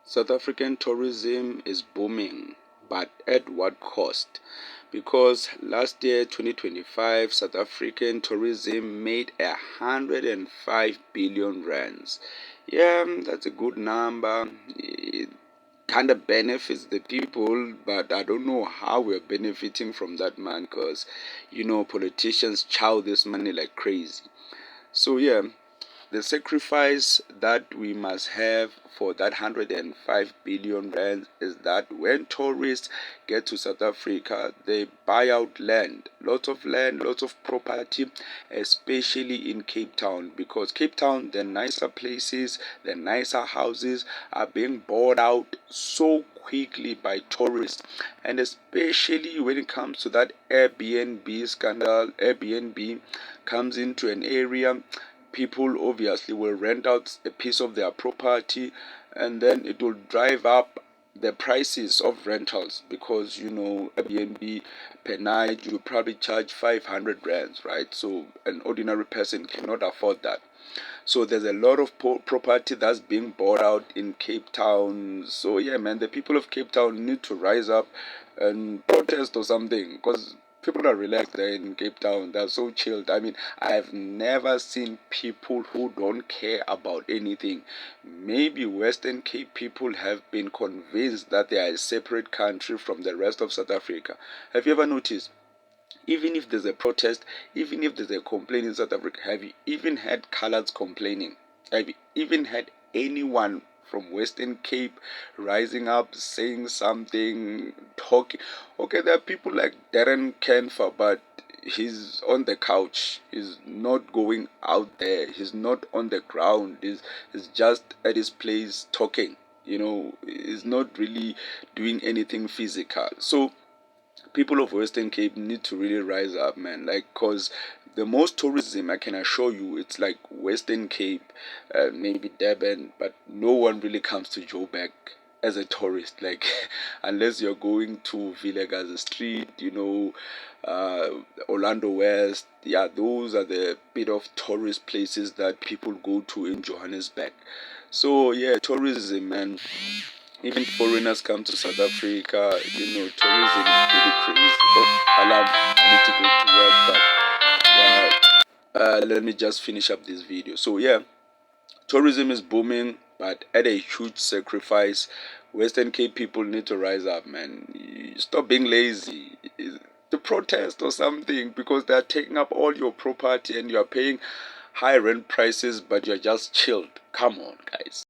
South African tourism is booming, but at what cost? Because last year, 2025, South African tourism made 105 billion rands. Yeah, that's a good number. It kind of benefits the people, but I don't know how we're benefiting from that, man, because politicians chow this money like crazy. So, yeah, the sacrifice that we must have for that 105 billion rand is that when tourists get to South Africa, they buy out land, lots of property, especially in Cape Town, because Cape Town, the nicer places, the nicer houses are being bought out so quickly by tourists, and especially when it comes to that Airbnb scandal. Airbnb comes into an area, people obviously will rent out a piece of their property, and then it will drive up the prices of rentals, because Airbnb per night you probably charge 500 rands, right? So an ordinary person cannot afford that. So there's a lot of property that's being bought out in Cape Town. So yeah, man, the people of Cape Town need to rise up and protest or something, because people are relaxed there in Cape Town. They're so chilled. I mean, I've never seen people who don't care about anything. Maybe Western Cape people have been convinced that they are a separate country from the rest of South Africa. Have you ever noticed? Even if there's a protest, even if there's a complaint in South Africa, have you even had coloreds complaining? Have you even had anyone from Western Cape rising up, saying something, talking? Okay, there are people like Darren Kenfer, but he's on the couch. He's not going out there. He's not on the ground. He's just at his place talking. He's not really doing anything physical. So people of Western Cape need to really rise up, man. Like, cause the most tourism, I can assure you, it's like Western Cape, maybe Durban, but no one really comes to Joburg as a tourist. Like, unless you're going to Vilakazi Street, Orlando West. Yeah, those are the bit of tourist places that people go to in Johannesburg. So yeah, tourism, man. Even foreigners come to South Africa, tourism is really crazy. Oh, alarm, I need to go to work, but let me just finish up this video. So yeah, tourism is booming, but at a huge sacrifice. Western Cape people need to rise up, man. Stop being lazy. To protest or something, because they're taking up all your property and you're paying high rent prices, but you're just chilled. Come on, guys.